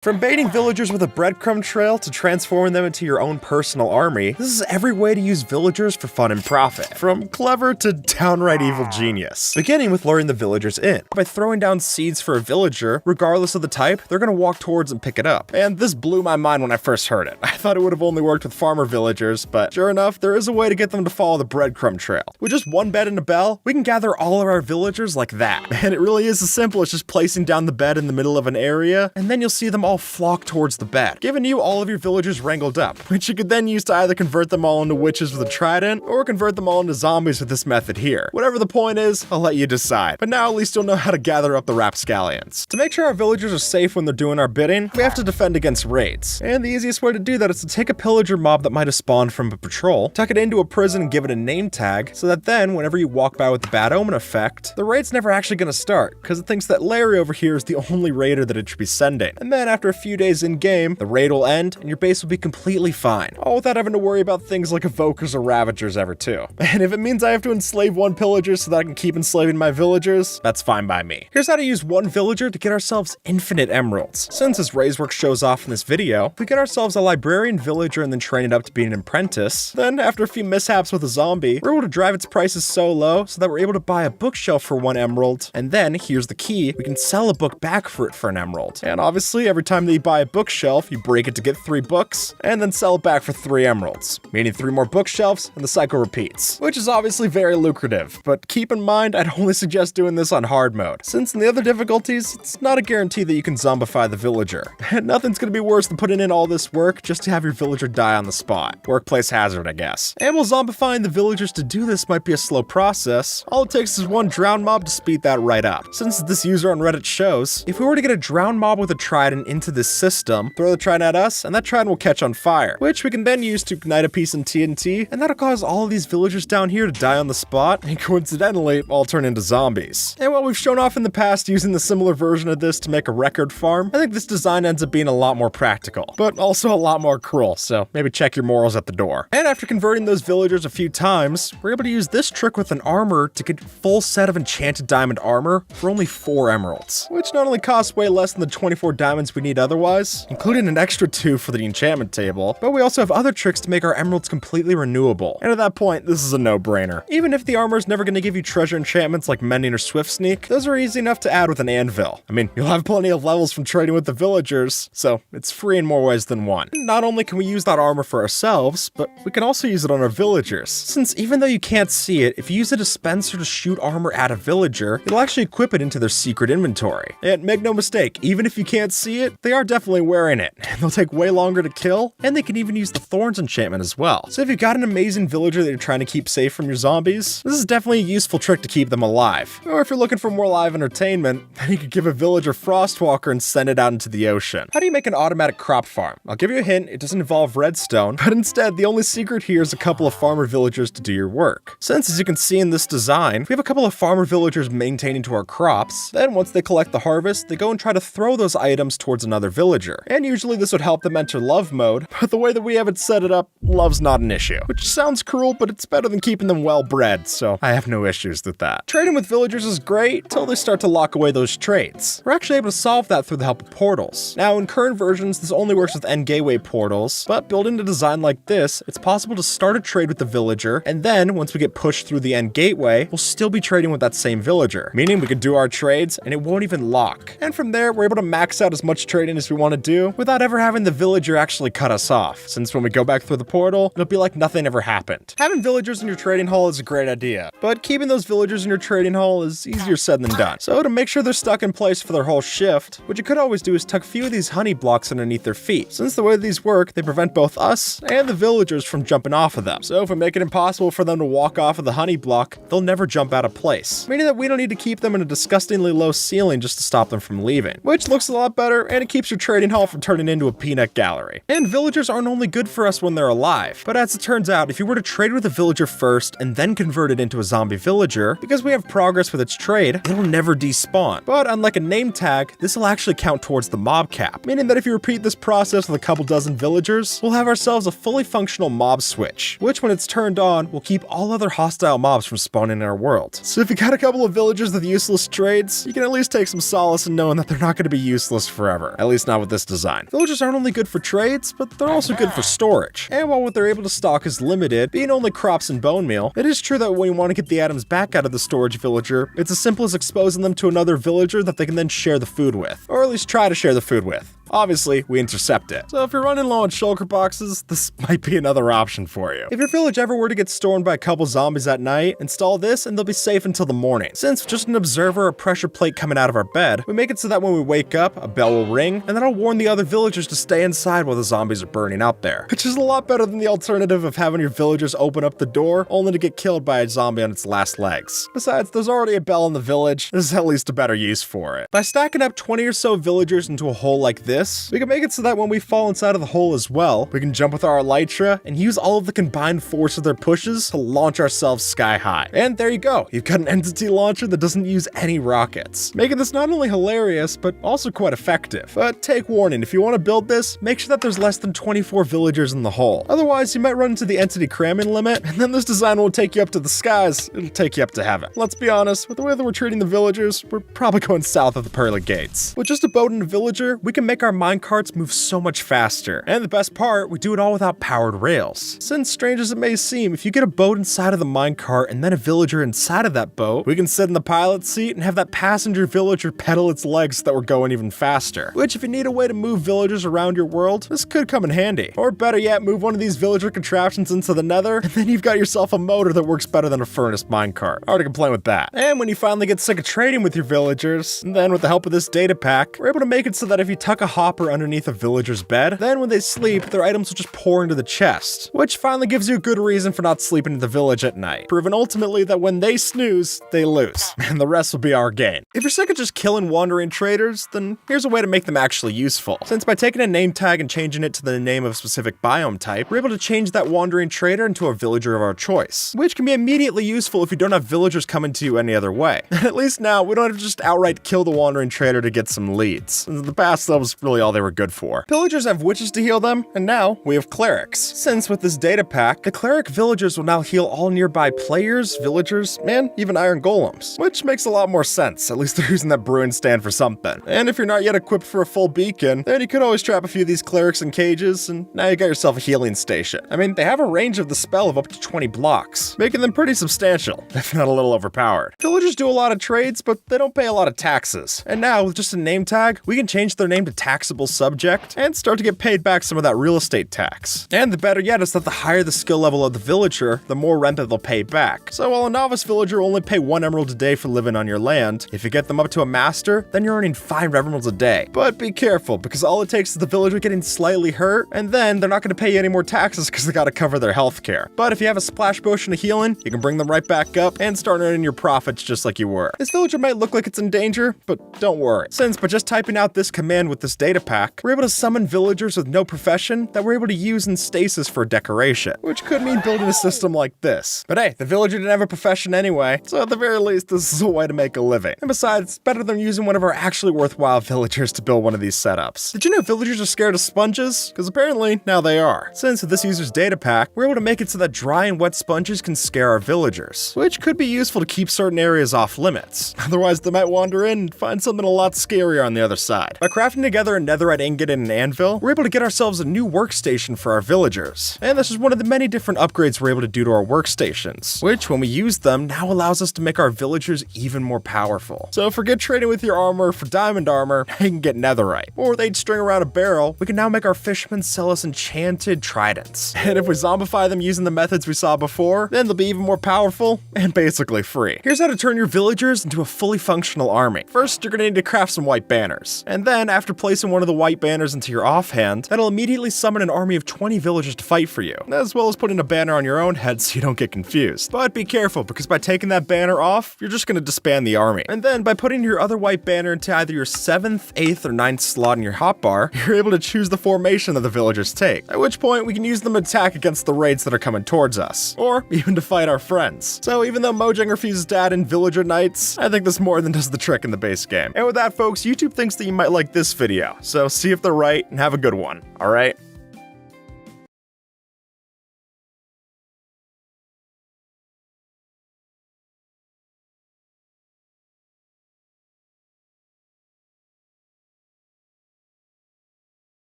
From baiting villagers with a breadcrumb trail to transforming them into your own personal army, this is every way to use villagers for fun and profit. From clever to downright evil genius. Beginning with luring the villagers in. By throwing down seeds for a villager, regardless of the type, they're gonna walk towards and pick it up. And this blew my mind when I first heard it. I thought it would have only worked with farmer villagers, but sure enough, there is a way to get them to follow the breadcrumb trail. With just one bed and a bell, we can gather all of our villagers like that. And it really is as simple as just placing down the bed in the middle of an area, and then you'll see them all flock towards the bed, giving you all of your villagers wrangled up, which you could then use to either convert them all into witches with a trident, or convert them all into zombies with this method here. Whatever the point is, I'll let you decide. But now at least you'll know how to gather up the rapscallions. To make sure our villagers are safe when they're doing our bidding, we have to defend against raids. And the easiest way to do that is to take a pillager mob that might have spawned from a patrol, tuck it into a prison and give it a name tag, so that then whenever you walk by with the bad omen effect, the raid's never actually gonna start, because it thinks that Larry over here is the only raider that it should be sending. And then after a few days in game, the raid will end and your base will be completely fine, all without having to worry about things like evokers or ravagers ever too. And if it means I have to enslave one pillager so that I can keep enslaving my villagers, that's fine by me. Here's how to use one villager to get ourselves infinite emeralds. Since as Ray's shows off in this video, we get ourselves a librarian villager and then train it up to being an apprentice. Then after a few mishaps with a zombie, we're able to drive its prices so low so that we're able to buy a bookshelf for 1 emerald, and then here's the key, we can sell a book back for it for an emerald. And obviously every time that you buy a bookshelf, you break it to get 3 books, and then sell it back for 3 emeralds, meaning 3 more bookshelves, and the cycle repeats, which is obviously very lucrative. But keep in mind, I'd only suggest doing this on hard mode, since in the other difficulties, it's not a guarantee that you can zombify the villager. And nothing's gonna be worse than putting in all this work just to have your villager die on the spot. Workplace hazard, I guess. And while zombifying the villagers to do this might be a slow process, all it takes is 1 drown mob to speed that right up. Since this user on Reddit shows, if we were to get a drown mob with a trident into this system, throw the trident at us, and that trident will catch on fire, which we can then use to ignite a piece in TNT, and that'll cause all of these villagers down here to die on the spot, and coincidentally, all turn into zombies. And while we've shown off in the past using the similar version of this to make a record farm, I think this design ends up being a lot more practical, but also a lot more cruel, so maybe check your morals at the door. And after converting those villagers a few times, we're able to use this trick with an armor to get a full set of enchanted diamond armor for only 4 emeralds, which not only costs way less than the 24 diamonds we need otherwise, including an extra 2 for the enchantment table, but we also have other tricks to make our emeralds completely renewable. And at that point, this is a no-brainer. Even if the armor is never going to give you treasure enchantments like mending or swift sneak, those are easy enough to add with an anvil. I mean, you'll have plenty of levels from trading with the villagers, so it's free in more ways than one. Not only can we use that armor for ourselves, but we can also use it on our villagers, since even though you can't see it, if you use a dispenser to shoot armor at a villager, it'll actually equip it into their secret inventory. And make no mistake, even if you can't see it, they are definitely wearing it, and they'll take way longer to kill, and they can even use the thorns enchantment as well. So if you've got an amazing villager that you're trying to keep safe from your zombies, this is definitely a useful trick to keep them alive. Or if you're looking for more live entertainment, then you could give a villager Frostwalker and send it out into the ocean. How do you make an automatic crop farm? I'll give you a hint, it doesn't involve redstone, but instead the only secret here is a couple of farmer villagers to do your work. Since as you can see in this design, we have a couple of farmer villagers maintaining to our crops, then once they collect the harvest, they go and try to throw those items towards another villager. And usually this would help them enter love mode, but the way that we have it set it up, love's not an issue. Which sounds cruel, but it's better than keeping them well bred, so I have no issues with that. Trading with villagers is great until they start to lock away those traits. We're actually able to solve that through the help of portals. Now in current versions, this only works with end gateway portals, but building a design like this, it's possible to start a trade with the villager, and then once we get pushed through the end gateway, we'll still be trading with that same villager, meaning we could do our trades and it won't even lock. And from there, we're able to max out as much trading as we want to do without ever having the villager actually cut us off, since when we go back through the portal, it'll be like nothing ever happened. Having villagers in your trading hall is a great idea, but keeping those villagers in your trading hall is easier said than done. So to make sure they're stuck in place for their whole shift, what you could always do is tuck a few of these honey blocks underneath their feet. Since the way these work, they prevent both us and the villagers from jumping off of them. So if we make it impossible for them to walk off of the honey block, they'll never jump out of place, meaning that we don't need to keep them in a disgustingly low ceiling just to stop them from leaving, which looks a lot better and it keeps your trading hall from turning into a peanut gallery. And villagers aren't only good for us when they're alive, but as it turns out, if you were to trade with a villager first and then convert it into a zombie villager, because we have progress with its trade, it'll never despawn. But unlike a name tag, this will actually count towards the mob cap, meaning that if you repeat this process with a couple dozen villagers, we'll have ourselves a fully functional mob switch, which when it's turned on, will keep all other hostile mobs from spawning in our world. So if you got a couple of villagers with useless trades, you can at least take some solace in knowing that they're not going to be useless forever. ever, at least not with this design. Villagers aren't only good for trades, but they're also good for storage. And while what they're able to stock is limited, being only crops and bone meal, it is true that when you want to get the items back out of the storage villager, it's as simple as exposing them to another villager that they can then share the food with, or at least try to share the food with. Obviously, we intercept it. So if you're running low on shulker boxes, this might be another option for you. If your village ever were to get stormed by a couple zombies at night, install this and they'll be safe until the morning. Since with just an observer or pressure plate coming out of our bed, we make it so that when we wake up, a bell will ring, and that'll warn the other villagers to stay inside while the zombies are burning out there. Which is a lot better than the alternative of having your villagers open up the door, only to get killed by a zombie on its last legs. Besides, there's already a bell in the village, this is at least a better use for it. By stacking up 20 or so villagers into a hole like this, we can make it so that when we fall inside of the hole as well, we can jump with our elytra and use all of the combined force of their pushes to launch ourselves sky high. And there you go, you've got an entity launcher that doesn't use any rockets, making this not only hilarious, but also quite effective. But take warning, if you want to build this, make sure that there's less than 24 villagers in the hole. Otherwise, you might run into the entity cramming limit, and then this design won't take you up to the skies, it'll take you up to heaven. Let's be honest, with the way that we're treating the villagers, we're probably going south of the pearly gates. With just a boat and a villager, we can make our minecarts move so much faster. And the best part, we do it all without powered rails. Since strange as it may seem, if you get a boat inside of the minecart and then a villager inside of that boat, we can sit in the pilot's seat and have that passenger villager pedal its legs so that we're going even faster. Which, if you need a way to move villagers around your world, this could come in handy. Or better yet, move one of these villager contraptions into the nether, and then you've got yourself a motor that works better than a furnace minecart. Hard to complain with that. And when you finally get sick of trading with your villagers, and then with the help of this data pack, we're able to make it so that if you tuck a hopper underneath a villager's bed, then when they sleep, their items will just pour into the chest, which finally gives you a good reason for not sleeping in the village at night, proving ultimately that when they snooze, they lose, and the rest will be our gain. If you're sick of just killing wandering traders, then here's a way to make them actually useful. Since by taking a name tag and changing it to the name of a specific biome type, we're able to change that wandering trader into a villager of our choice, which can be immediately useful if you don't have villagers coming to you any other way. At least now, we don't have to just outright kill the wandering trader to get some leads. In the past, that was really all they were good for. Pillagers have witches to heal them, and now we have clerics. Since with this data pack, the cleric villagers will now heal all nearby players, villagers, and even iron golems, which makes a lot more sense. At least they're using that brewing stand for something. And if you're not yet equipped for a full beacon, then you could always trap a few of these clerics in cages, and now you got yourself a healing station. I mean, they have a range of the spell of up to 20 blocks, making them pretty substantial, if not a little overpowered. Villagers do a lot of trades, but they don't pay a lot of taxes. And now, with just a name tag, we can change their name to taxable subject, and start to get paid back some of that real estate tax. And the better yet is that the higher the skill level of the villager, the more rent that they'll pay back. So while a novice villager will only pay 1 emerald a day for living on your land, if you get them up to a master, then you're earning 5 emeralds a day. But be careful, because all it takes is the villager getting slightly hurt, and then they're not going to pay you any more taxes because they got to cover their health care. But if you have a splash potion of healing, you can bring them right back up and start earning your profits just like you were. This villager might look like it's in danger, but don't worry. Since by just typing out this command with this data pack, we're able to summon villagers with no profession that we're able to use in stasis for decoration, which could mean building a system like this. But hey, the villager didn't have a profession anyway, so at the very least, this is a way to make a living. And besides, it's better than using one of our actually worthwhile villagers to build one of these setups. Did you know villagers are scared of sponges? Because apparently, now they are. Since with this user's data pack, we're able to make it so that dry and wet sponges can scare our villagers, which could be useful to keep certain areas off limits. Otherwise, they might wander in and find something a lot scarier on the other side. By crafting together a netherite ingot and an anvil, we're able to get ourselves a new workstation for our villagers. And this is one of the many different upgrades we're able to do to our workstations, which when we use them now allows us to make our villagers even more powerful. So forget trading with your armor for diamond armor, you can get netherite. Or they'd string around a barrel, we can now make our fishermen sell us enchanted tridents. And if we zombify them using the methods we saw before, then they'll be even more powerful and basically free. Here's how to turn your villagers into a fully functional army. First, you're gonna need to craft some white banners. And then after placing one of the white banners into your offhand, that'll immediately summon an army of 20 villagers to fight for you, as well as putting a banner on your own head so you don't get confused. But be careful, because by taking that banner off, you're just gonna disband the army. And then by putting your other white banner into either your 7th, 8th, or 9th slot in your hotbar, you're able to choose the formation that the villagers take, at which point we can use them to attack against the raids that are coming towards us, or even to fight our friends. So even though Mojang refuses to add in villager knights, I think this more than does the trick in the base game. And with that, folks, YouTube thinks that you might like this video, so see if they're right and have a good one, alright?